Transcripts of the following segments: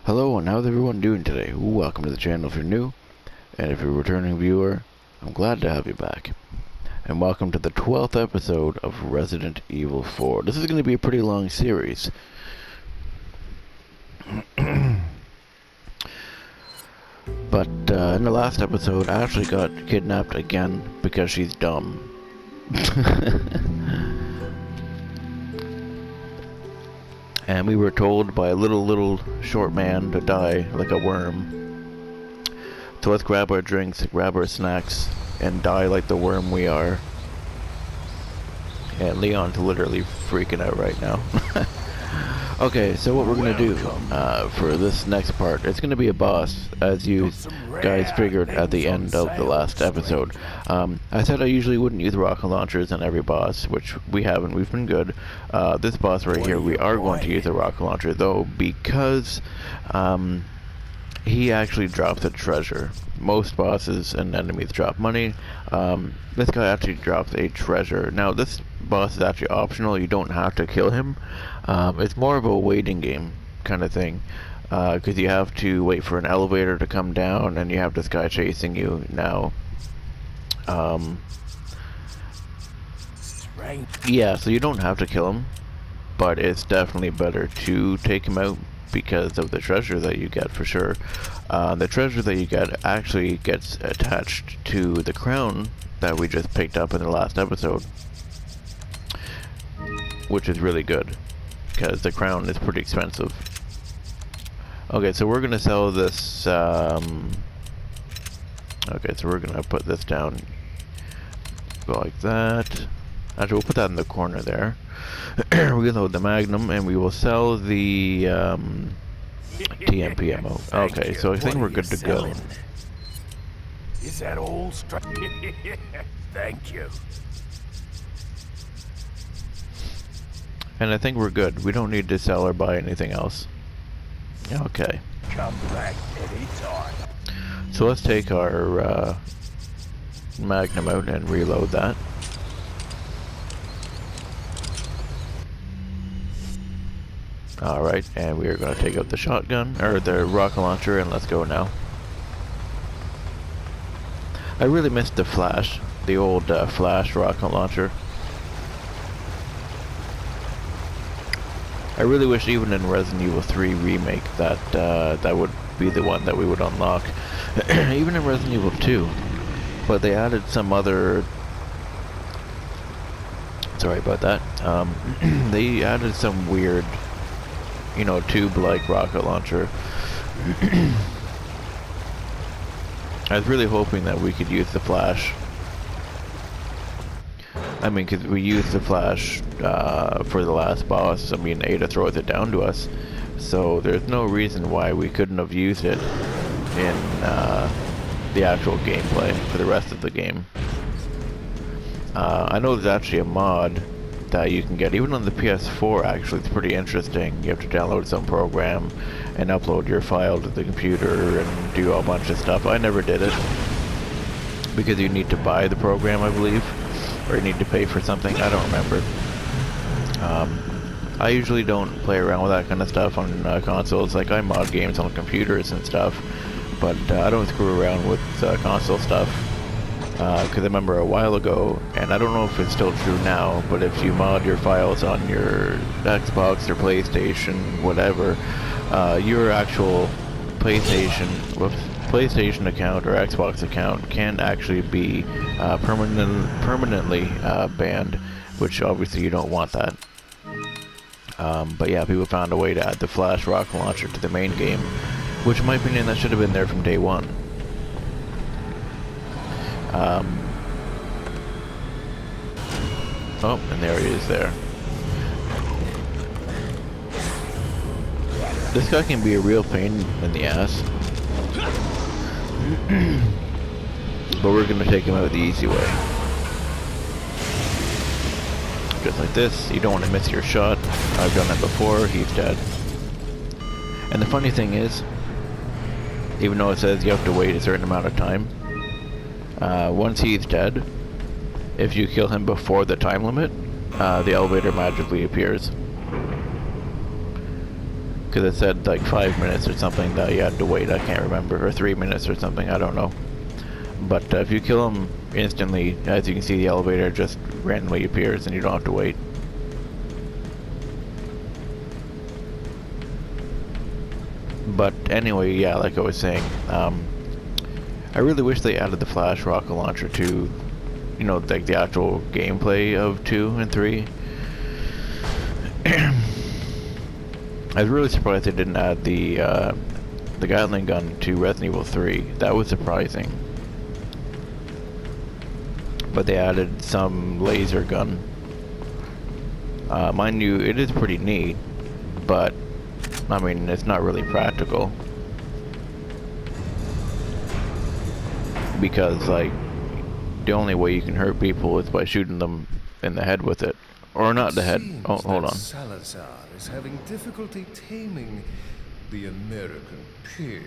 Hello, and how's everyone doing today? Welcome to the channel if you're new, and if you're a returning viewer, I'm glad to have you back. And welcome to the 12th episode of Resident Evil 4. This is going to be a pretty long series. But in the last episode, Ashley got kidnapped again because she's dumb. And we were told by a little short man to die like a worm. So let's grab our drinks, grab our snacks, and die like the worm we are. And Leon's literally freaking out right now. Okay, so what we're gonna do for this next part, it's gonna be a boss, as you guys figured at the end of the last episode. I said I usually wouldn't use rocket launchers on every boss, which we haven't, we've been good. This boss right here, we are going to use a rocket launcher though, because he actually drops a treasure. Most bosses and enemies drop money. This guy actually drops a treasure. Now this boss is actually optional, you don't have to kill him. It's more of a waiting game kind of thing, because you have to wait for an elevator to come down and you have this guy chasing you now. Yeah, so you don't have to kill him, but it's definitely better to take him out because of the treasure that you get for sure. The treasure that you get actually gets attached to the crown that we just picked up in the last episode, which is really good because the crown is pretty expensive. Okay, so we're gonna sell this. Okay, so we're gonna put this down, go like that. Actually, we'll put that in the corner there. We're gonna load the Magnum, and we will sell the TMP ammo. Okay, so I think we're good to go. Is that all? Thank you. And I think we're good. We don't need to sell or buy anything else. Okay. Come back anytime. So let's take our Magnum out and reload that. Alright, and we are going to take out the shotgun, or the rocket launcher, and let's go now. I really missed the Flash, the old Flash rocket launcher. I really wish even in Resident Evil 3 Remake that that would be the one that we would unlock. Even in Resident Evil 2. But they added some other... Sorry about that. They added some weird, you know, tube-like rocket launcher. I was really hoping that we could use the Flash. I mean, because we used the Flash for the last boss. I mean, Ada throws it down to us, so there's no reason why we couldn't have used it in the actual gameplay for the rest of the game. I know there's actually a mod that you can get, even on the PS4 actually. It's pretty interesting. You have to download some program and upload your file to the computer and do a bunch of stuff. I never did it, because you need to buy the program, I believe. Or you need to pay for something, I don't remember. I usually don't play around with that kind of stuff on consoles. Like, I mod games on computers and stuff, but I don't screw around with console stuff. Because I remember a while ago, and I don't know if it's still true now, but if you mod your files on your Xbox or PlayStation, whatever, your actual PlayStation account or Xbox account can actually be permanently banned, which obviously you don't want that. But yeah, people found a way to add the Flash rocket launcher to the main game, which in my opinion that should have been there from day one. Oh, and there he is there. This guy can be a real pain in the ass. But we're gonna take him out the easy way. Just like this. You don't want to miss your shot. I've done that before. He's dead. And the funny thing is, even though it says you have to wait a certain amount of time, once he's dead, if you kill him before the time limit, the elevator magically appears. Because it said like 5 minutes or something that you had to wait. I can't remember, or 3 minutes or something. I don't know. But if you kill him instantly, as you can see, the elevator just randomly appears and you don't have to wait. But anyway, yeah, like I was saying, I really wish they added the flash rocket launcher to, you know, like the actual gameplay of 2 and 3. I was really surprised they didn't add the Gatling gun to Resident Evil 3. That was surprising. But they added some laser gun. Mind you, it is pretty neat, but I mean, it's not really practical. Because, like, the only way you can hurt people is by shooting them in the head with it. Or not the head. Oh, hold on. Salazar is having difficulty taming the American pig.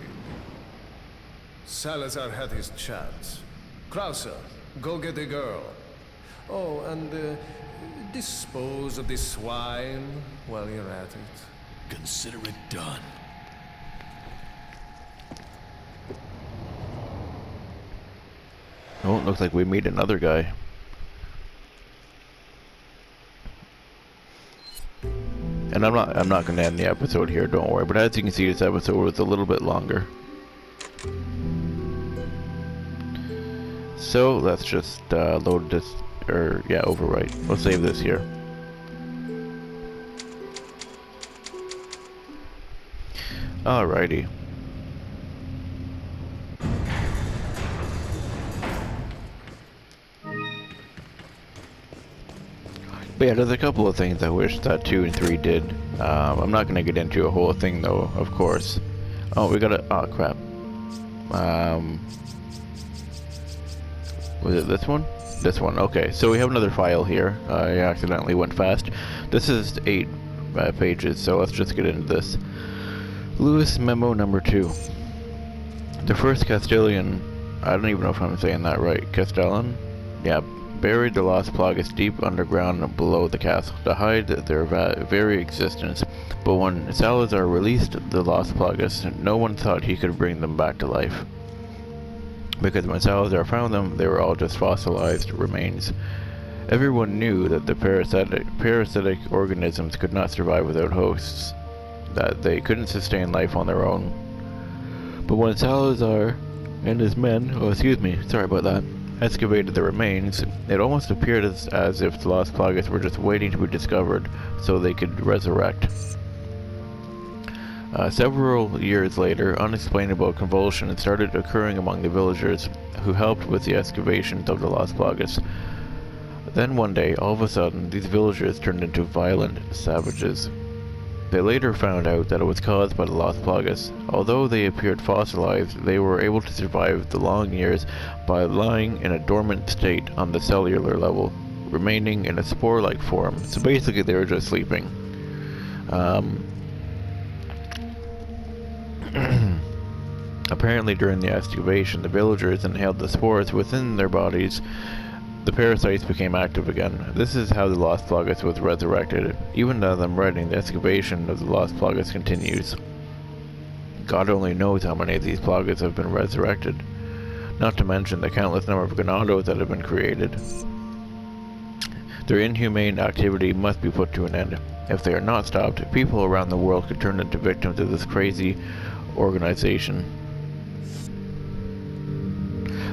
Salazar had his chance. Krauser, go get the girl. Oh, and dispose of this swine while you're at it. Consider it done. Oh, it looks like we meet another guy. And I'm not gonna end the episode here, don't worry. But as you can see, this episode was a little bit longer. So let's just load this, or yeah, overwrite. Let's save this here. Alrighty. But yeah, there's a couple of things I wish that 2 and 3 did. I'm not gonna get into a whole thing though, of course. Oh, we gotta, oh crap. Was it this one? This one, okay. So we have another file here. I accidentally went fast. This is 8 pages, so let's just get into this. Lewis Memo number 2. The first Castilian, I don't even know if I'm saying that right, Castellan? Yeah, buried the Las Plagas deep underground below the castle to hide their very existence. But when Salazar released the Las Plagas, no one thought he could bring them back to life. Because when Salazar found them, they were all just fossilized remains. Everyone knew that the parasitic organisms could not survive without hosts, that they couldn't sustain life on their own. But when Salazar and his men, oh excuse me, sorry about that, excavated the remains, it almost appeared as if the Las Plagas were just waiting to be discovered so they could resurrect. Several years later, unexplainable convulsions started occurring among the villagers who helped with the excavations of the Las Plagas. Then one day, all of a sudden, these villagers turned into violent savages. They later found out that it was caused by the Las Plagas. Although they appeared fossilized, they were able to survive the long years by lying in a dormant state on the cellular level, remaining in a spore-like form. So basically they were just sleeping. Apparently during the excavation, the villagers inhaled the spores within their bodies. The parasites became active again. This is how the Las Plagas was resurrected. Even as I'm writing, the excavation of the Las Plagas continues. God only knows how many of these Plagas have been resurrected. Not to mention the countless number of Ganados that have been created. Their inhumane activity must be put to an end. If they are not stopped, people around the world could turn into victims of this crazy organization.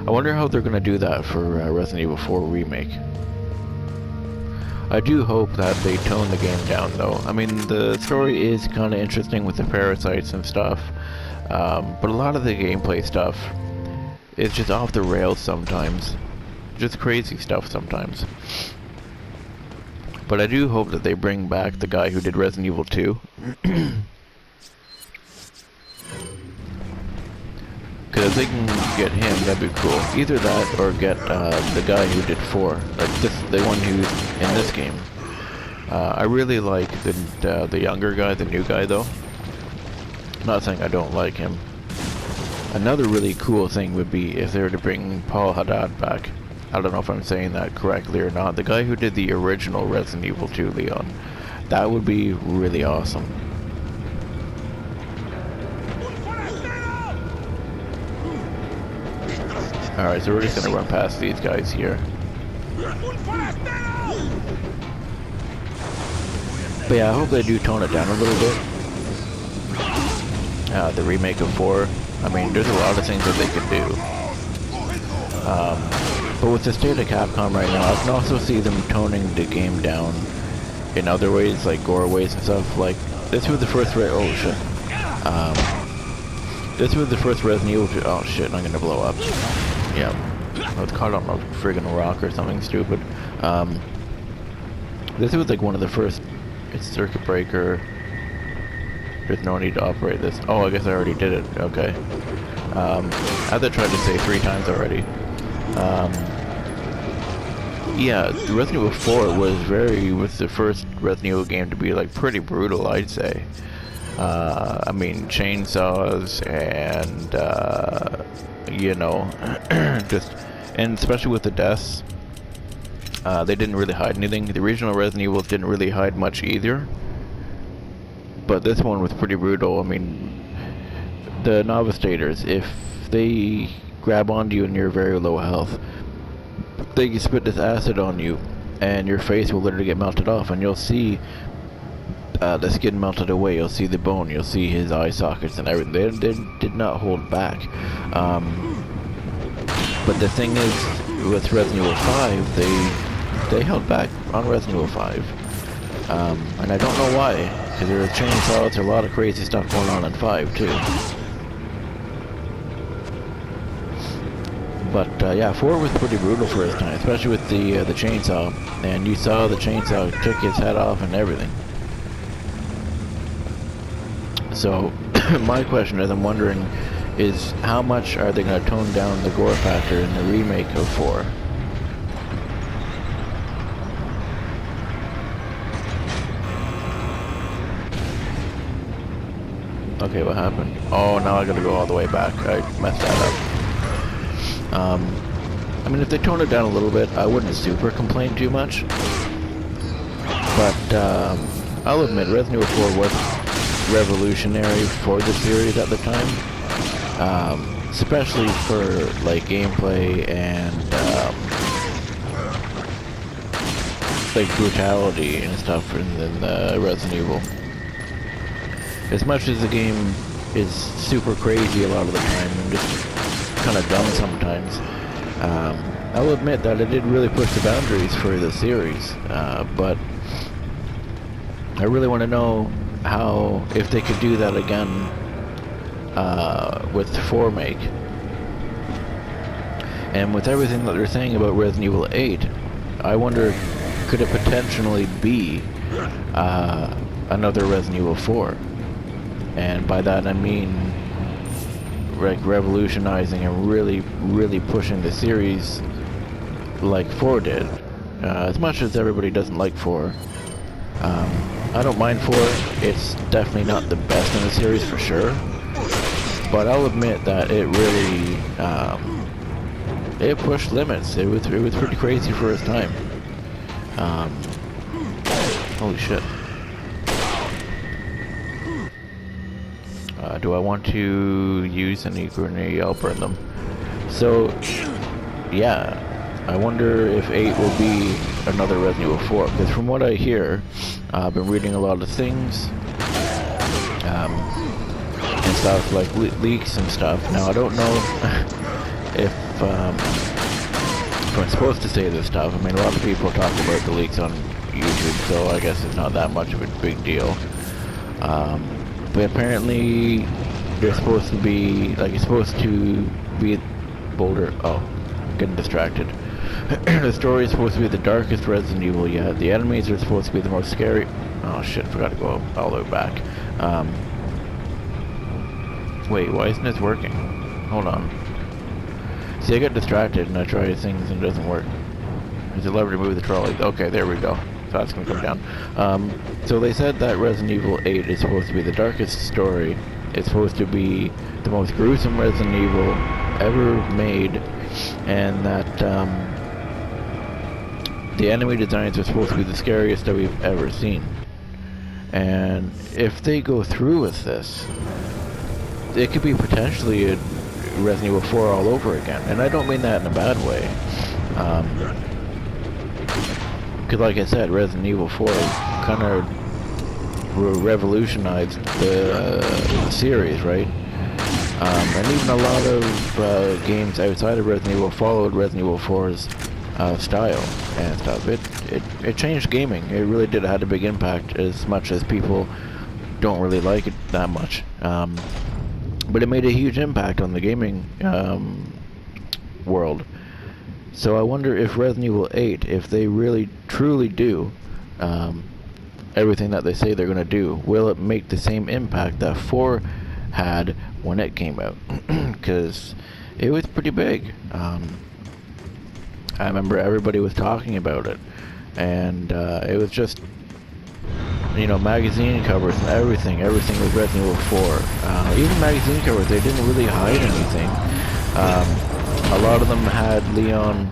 I wonder how they're going to do that for Resident Evil 4 Remake. I do hope that they tone the game down though. I mean, the story is kind of interesting with the parasites and stuff, but a lot of the gameplay stuff is just off the rails sometimes. Just crazy stuff sometimes. But I do hope that they bring back the guy who did Resident Evil 2. Because if they can get him, that'd be cool. Either that, or get the guy who did 4, like the one who's in this game. I really like the younger guy, the new guy though. I'm not saying I don't like him. Another really cool thing would be if they were to bring Paul Haddad back. I don't know if I'm saying that correctly or not. The guy who did the original Resident Evil 2 Leon. That would be really awesome. Alright, so we're just gonna run past these guys here. But yeah, I hope they do tone it down a little bit. The remake of 4. I mean, there's a lot of things that they could do. But with the state of Capcom right now, I can also see them toning the game down in other ways, like gore ways and stuff. Like, this was the first oh shit. This was the first Resident Evil. Oh shit, I'm gonna blow up. Yeah. I was caught on a friggin' rock or something stupid. This was like one of the first. It's circuit breaker. There's no need to operate this. Oh, I guess I already did it. Okay. I had to try to say 3 times already. Yeah, Resident Evil 4 was the first Resident Evil game to be like pretty brutal, I'd say. I mean, chainsaws and, you know, and especially with the deaths, they didn't really hide anything. The original Resident Evil didn't really hide much either. But this one was pretty brutal. I mean, the Novistators, if they grab onto you and you're very low health, they can spit this acid on you, and your face will literally get melted off, and you'll see the skin melted away. You'll see the bone. You'll see his eye sockets and everything. They did not hold back. But the thing is, with Resident Evil 5, they held back on Resident Evil 5, and I don't know why. Because there are chainsaws, there's a lot of crazy stuff going on in 5 too. But yeah, 4 was pretty brutal for its time, especially with the chainsaw. And you saw the chainsaw took his head off and everything. So my question is, I'm wondering, is how much are they going to tone down the gore factor in the remake of 4? Okay, what happened? Oh, now I gotta go all the way back. I messed that up. I mean, if they tone it down a little bit, I wouldn't super complain too much. But, I'll admit, Resident Evil 4 was revolutionary for the series at the time. Especially for, like, gameplay and, like, brutality and stuff in Resident Evil. As much as the game is super crazy a lot of the time and just kind of dumb sometimes, I'll admit that it did really push the boundaries for the series, but I really want to know if they could do that again with the 4 make. And with everything that they're saying about Resident Evil 8, I wonder, could it potentially be another Resident Evil 4? And by that I mean, like, revolutionizing and really, really pushing the series like 4 did. As much as everybody doesn't like 4, I don't mind 4. It's definitely not the best in the series for sure. But I'll admit that it really, it pushed limits. It was pretty crazy for its time. Holy shit. Do I want to use any grenade? I'll burn them. So, yeah, I wonder if 8 will be another Resident Evil 4, because from what I hear, I've been reading a lot of things, and stuff, like leaks and stuff. Now, I don't know if I'm supposed to say this stuff. I mean, a lot of people talk about the leaks on YouTube, so I guess it's not that much of a big deal. But apparently, they're supposed to be, like, it's supposed to be Boulder. Oh, I'm getting distracted. The story is supposed to be the darkest Resident Evil yet. The enemies are supposed to be the most scary. Oh shit, forgot to go all the way back. Wait, why isn't this working? Hold on. See, I got distracted and I try things and it doesn't work. There's a lever to move the trolley. Okay, there we go. So that's gonna come down. So they said that Resident Evil 8 is supposed to be the darkest story. It's supposed to be the most gruesome Resident Evil ever made, and that the enemy designs are supposed to be the scariest that we've ever seen. And if they go through with this, it could be potentially Resident Evil 4 all over again. And I don't mean that in a bad way. Because like I said, Resident Evil 4 kind of revolutionized the series, right? And even a lot of games outside of Resident Evil followed Resident Evil 4's style and stuff. It changed gaming. It really did. It had a big impact, as much as people don't really like it that much. But it made a huge impact on the gaming world. So I wonder if Resident Evil 8, if they really truly do everything that they say they're going to do, will it make the same impact that 4 had when it came out? Because it was pretty big. I remember everybody was talking about it, and it was just, you know, magazine covers and everything was Resident Evil 4. Even magazine covers, they didn't really hide anything. A lot of them had Leon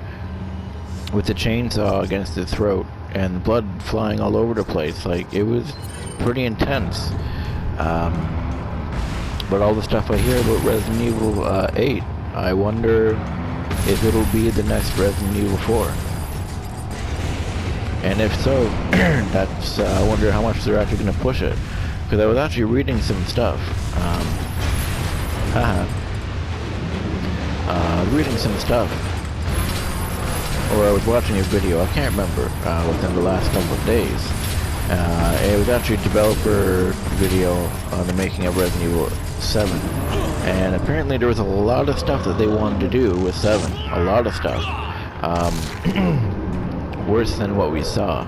with the chainsaw against his throat and blood flying all over the place. Like, it was pretty intense. But all the stuff I hear about Resident Evil 8, I wonder if it'll be the next Resident Evil 4. And if so, that's, I wonder how much they're actually going to push it. Because I was actually reading some stuff. Reading some stuff. Or I was watching a video, I can't remember, within the last couple of days. It was actually a developer video on the making of Resident Evil 7. And apparently there was a lot of stuff that they wanted to do with 7. A lot of stuff. Worse than what we saw.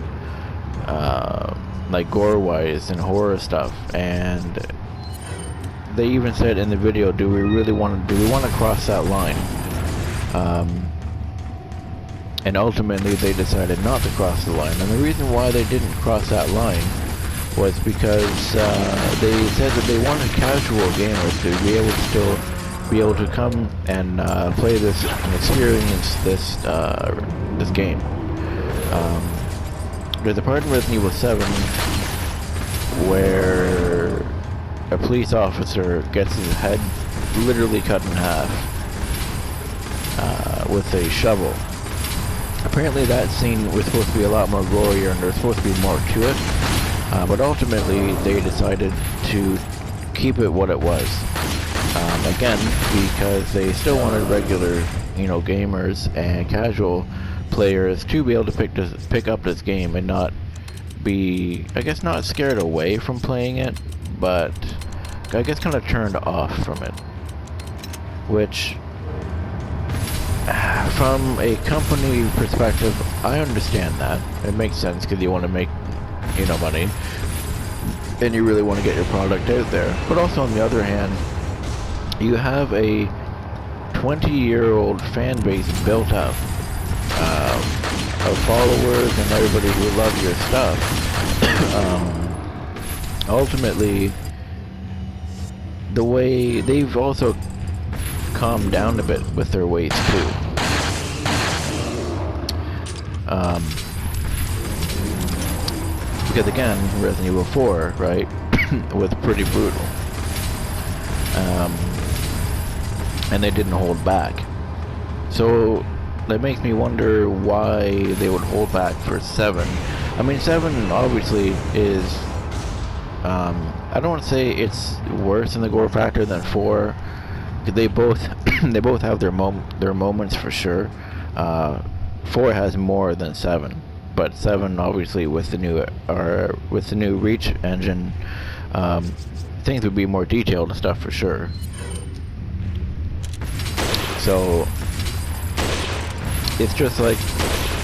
Like gore-wise and horror stuff. And they even said in the video, do we want to cross that line? And ultimately they decided not to cross the line. And the reason why they didn't cross that line was because they said that they wanted casual gamers to be able to still be able to come and play this and experience this game. There's a part in Resident Evil 7 where a police officer gets his head literally cut in half with a shovel. Apparently that scene was supposed to be a lot more gorier and there's supposed to be more to it, but ultimately they decided to keep it what it was. Again, because they still wanted regular, you know, gamers and casual players to be able to pick up this game and not be, I guess, not scared away from playing it, but I guess kind of turned off from it. Which, from a company perspective, I understand that. It makes sense because you want to make, you know, money, and you really want to get your product out there. But also on the other hand, you have a 20-year-old fan base built up of followers and everybody who love your stuff. Ultimately, the way they've also calmed down a bit with their ways too. Because again, Resident Evil 4, right, was pretty brutal. And they didn't hold back. So that makes me wonder why they would hold back for 7. I mean, 7 obviously is, I don't want to say it's worse in the gore factor than 4. They both have their moments for sure. 4 has more than 7, but 7 obviously with the new Reach engine, things would be more detailed and stuff for sure. So it's just like,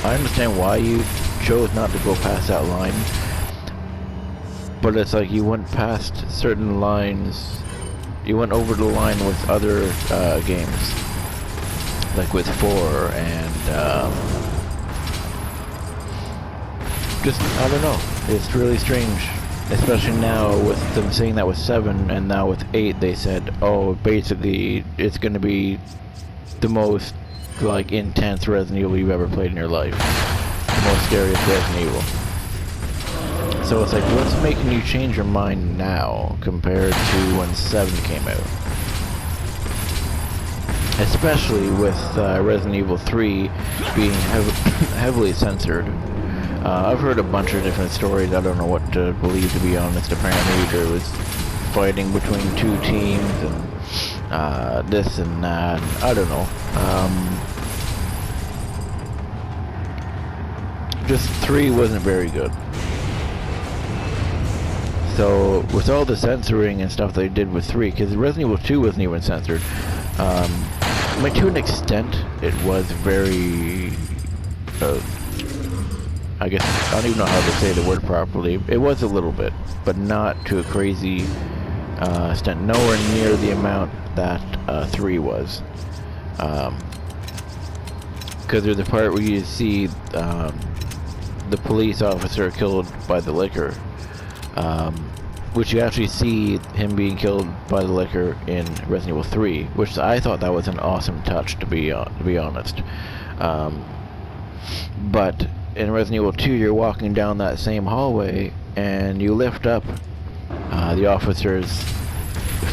I understand why you chose not to go past that line, but it's like you went past certain lines, you went over the line with other games, like with 4 and just, I don't know, it's really strange, especially now with them saying that with 7, and now with 8 they said, oh, basically it's going to be the most, like, intense Resident Evil you've ever played in your life. The most scariest Resident Evil. So it's like, what's making you change your mind now compared to when 7 came out? especially with Resident Evil 3 being heavily censored. I've heard a bunch of different stories. I don't know what to believe, to be honest. Apparently there was fighting between two teams and this and that. I don't know. Just 3 wasn't very good. So with all the censoring and stuff they did with 3, because Resident Evil 2 wasn't even censored. I mean, to an extent, it was very, I guess, I don't even know how to say the word properly. It was a little bit, but not to a crazy extent. Nowhere near the amount that 3 was. Because there's a part where you see the police officer killed by the liquor. Which you actually see him being killed by the liquor in Resident Evil 3, which I thought that was an awesome touch, to be honest. But in Resident Evil 2, you're walking down that same hallway, and you lift up the officer's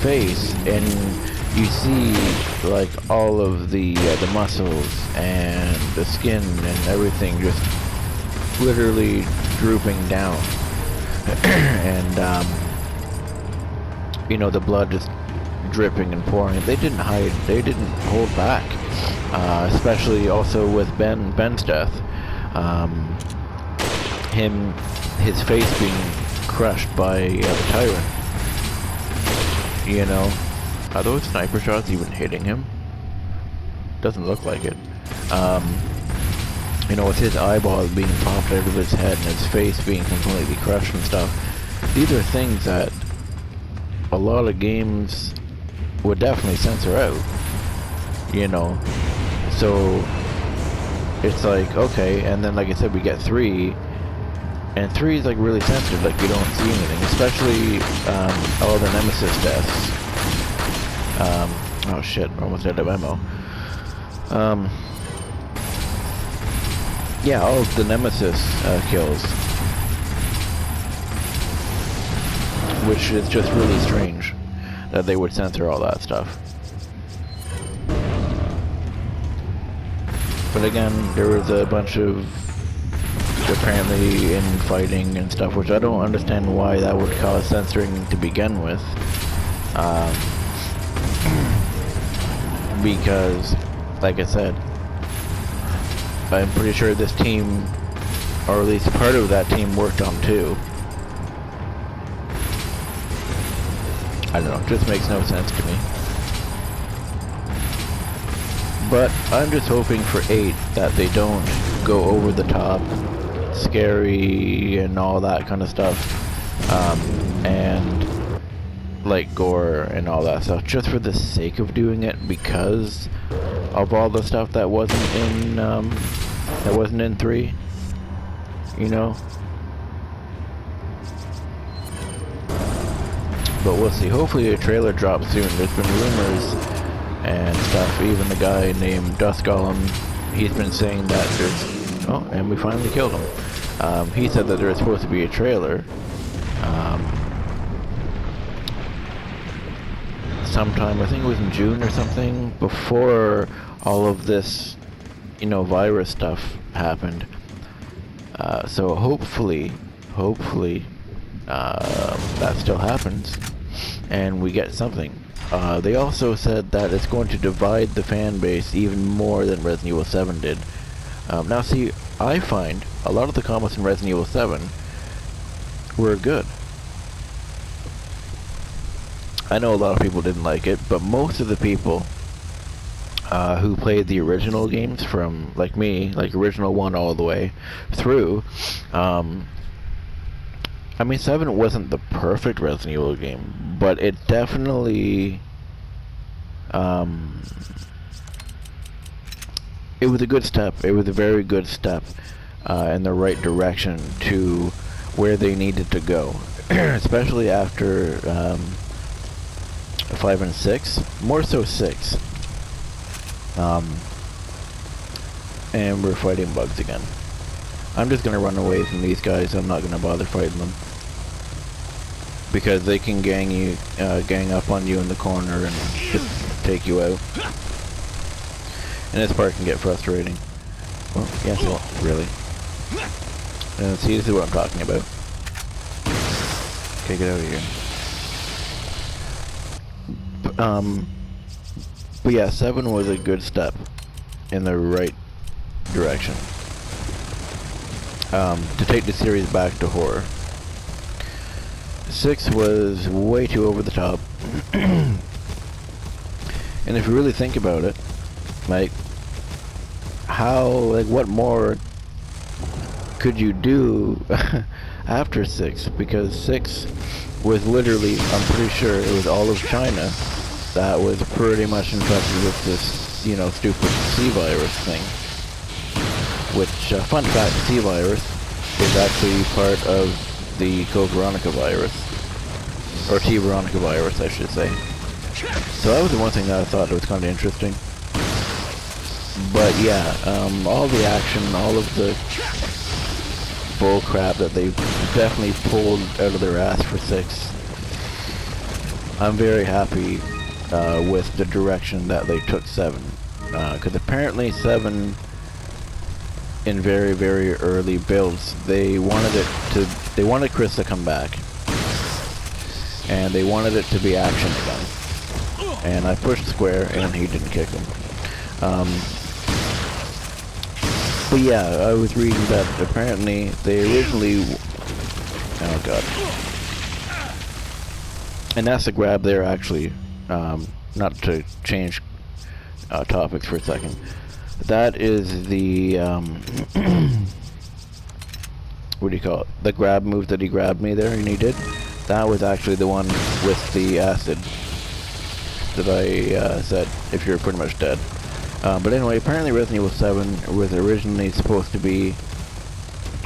face, and you see like all of the muscles and the skin and everything just literally drooping down. And you know, the blood just dripping and pouring. They didn't hide, they didn't hold back, especially also with Ben's death. His face being crushed by the Tyrant. You know, are those sniper shots even hitting him? Doesn't look like it. You know, with his eyeballs being popped out of his head and his face being completely crushed and stuff. These are things that a lot of games would definitely censor out. You know? So, it's like, okay, and then like I said, we get 3, and 3 is like really censored, like you don't see anything, especially all the Nemesis deaths. Oh shit, almost out of ammo. Yeah, all of the Nemesis kills. Which is just really strange that they would censor all that stuff. But again, there was a bunch of apparently infighting and stuff, which I don't understand why that would cause censoring to begin with. Because, like I said, I'm pretty sure this team, or at least part of that team, worked on 2. I don't know, it just makes no sense to me. But I'm just hoping for 8 that they don't go over the top, scary and all that kind of stuff, and like gore and all that stuff, just for the sake of doing it, because of all the stuff that wasn't in 3, you know. But we'll see. Hopefully a trailer drops soon. There's been rumors and stuff. Even the guy named Dust Golem, he's been saying that there's... Oh, and we finally killed him. He said that there's supposed to be a trailer. Sometime, I think it was in June or something, before all of this, you know, virus stuff happened. So hopefully, that still happens, and we get something. They also said that it's going to divide the fan base even more than Resident Evil 7 did. Now see, I find a lot of the comments in Resident Evil 7 were good. I know a lot of people didn't like it, but most of the people who played the original games from, like me, like original 1 all the way through, I mean, 7 wasn't the perfect Resident Evil game, but it definitely, it was a good step. It was a very good step in the right direction to where they needed to go, especially after 5 and 6, more so 6. And we're fighting bugs again. I'm just gonna run away from these guys. I'm not gonna bother fighting them, because they can gang up on you in the corner and just take you out. And this part can get frustrating. Well, yes, well, really. See, this is what I'm talking about. Okay, get out of here. But yeah, 7 was a good step in the right direction. To take the series back to horror. 6 was way too over the top. And if you really think about it, like, what more could you do after 6? Because 6 was literally, I'm pretty sure it was all of China that was pretty much infected with this, you know, stupid C virus thing. Which, fun fact, C virus is actually part of the Code Veronica virus. Or T Veronica virus, I should say. So that was the one thing that I thought was kind of interesting. But yeah, all the action, all of the bull crap that they definitely pulled out of their ass for 6. I'm very happy with the direction that they took 7. Because apparently 7, in very, very early builds, they wanted Chris to come back. And they wanted it to be action again. And I pushed square and he didn't kick him. But yeah, I was reading that apparently they originally... Oh god. And that's the grab there actually, not to change topics for a second. That is the, what do you call it? The grab move that he grabbed me there and he did. That was actually the one with the acid that I said, if you're pretty much dead. But anyway, apparently Resident Evil 7 was originally supposed to be,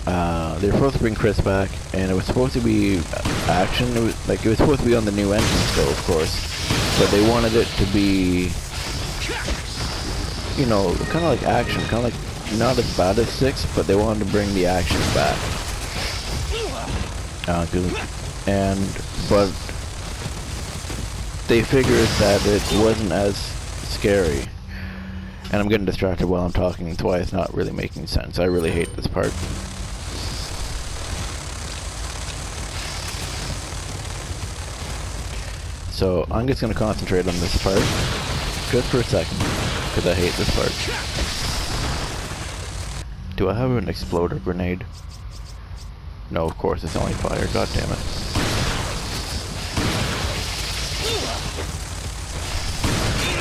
they were supposed to bring Chris back, and it was supposed to be action. It was supposed to be on the new engine still, of course, but they wanted it to be, you know, kind of like action, kind of like not as bad as 6, but they wanted to bring the action back. But they figured that it wasn't as scary. And I'm getting distracted while I'm talking, that's why it's not really making sense. I really hate this part. So I'm just going to concentrate on this part, just for a second, because I hate this part. Do I have an exploder grenade? No, of course, it's only fire, god damn it.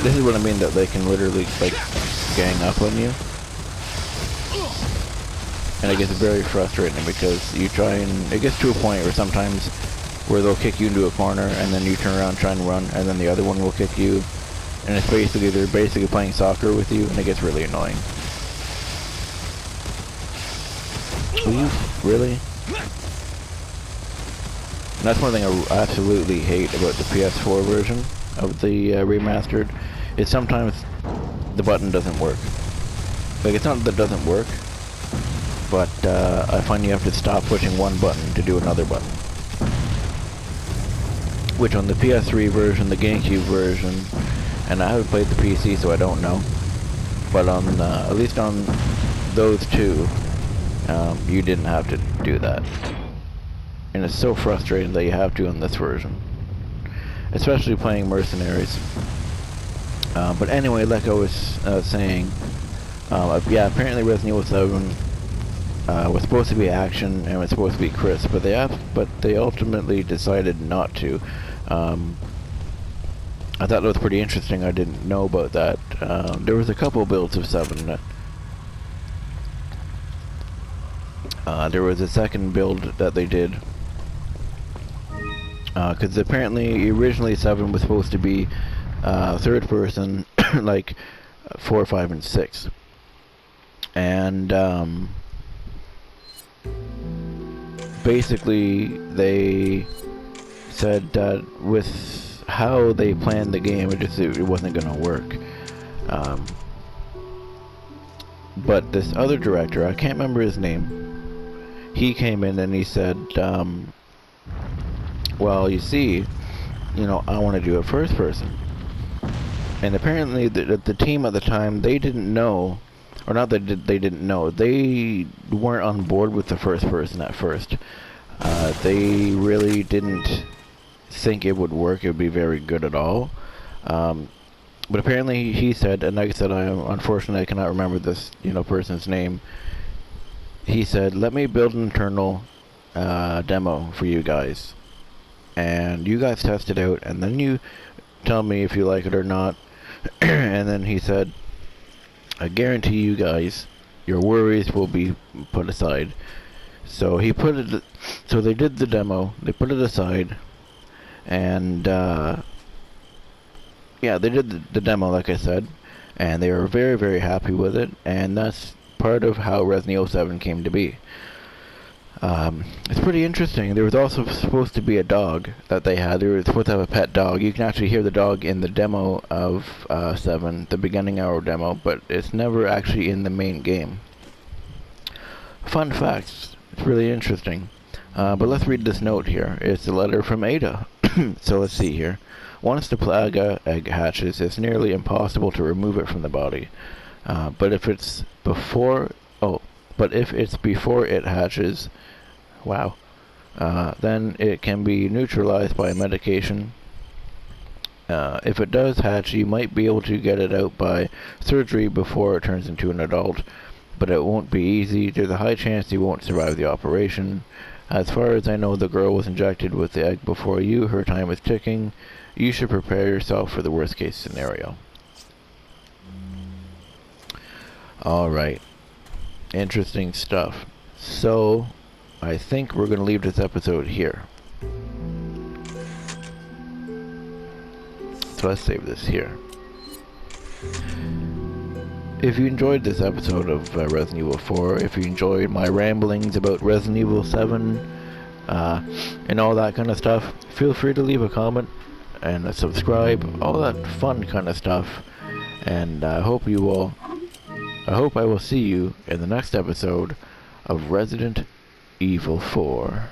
This is what I mean, that they can literally, like, gang up on you. And it gets very frustrating because you try and... It gets to a point where sometimes where they'll kick you into a corner and then you turn around, try and run, and then the other one will kick you. And it's basically, they're basically playing soccer with you, and it gets really annoying. Ooh, really? And that's one thing I absolutely hate about the PS4 version of the remastered. Is sometimes the button doesn't work. Like, it's not that it doesn't work, but I find you have to stop pushing one button to do another button. Which on the PS3 version, the GameCube version, and I haven't played the PC, so I don't know, but on at least on those two, you didn't have to do that. And it's so frustrating that you have to on this version, especially playing Mercenaries. But anyway, like I was saying, yeah, apparently Resident Evil 7 was supposed to be action and was supposed to be Chris, but they ultimately decided not to. I thought that was pretty interesting. I didn't know about that. There was a couple builds of 7. There was a second build that they did. Because apparently originally 7 was supposed to be third person, like 4, 5, and 6. And basically they said that with how they planned the game, it wasn't going to work. But this other director, I can't remember his name, he came in and he said, well, you see, you know, I want to do it first person. And apparently the team at the time, they didn't know, or not that they didn't know, they weren't on board with the first person at first. They really didn't think it would work, it would be very good at all. But apparently he said, and like I said, unfortunately I cannot remember this, person's name. He said, let me build an internal demo for you guys. And you guys test it out, and then you tell me if you like it or not. And then he said, I guarantee you guys, your worries will be put aside. So he put it, so they did the demo, they put it aside, and yeah, they did the demo like I said, and they were very, very happy with it, and that's part of how Resident Evil 7 came to be. It's pretty interesting. There was also supposed to be a dog that they had. They were supposed to have a pet dog. You can actually hear the dog in the demo of 7, the beginning hour demo, but it's never actually in the main game. Fun facts. It's really interesting. But let's read this note here. It's a letter from Ada. So let's see here. Once the Plaga egg hatches, it's nearly impossible to remove it from the body. But if it's before it hatches, wow, then it can be neutralized by medication. If it does hatch, you might be able to get it out by surgery before it turns into an adult, but it won't be easy. There's a high chance you won't survive the operation. As far as I know, the girl was injected with the egg before you. Her time is ticking. You should prepare yourself for the worst case scenario. Alright. Interesting stuff. So, I think we're going to leave this episode here. So let's save this here. If you enjoyed this episode of Resident Evil 4, if you enjoyed my ramblings about Resident Evil 7, and all that kind of stuff, feel free to leave a comment and subscribe, all that fun kind of stuff. And I hope I will see you in the next episode of Resident Evil 4.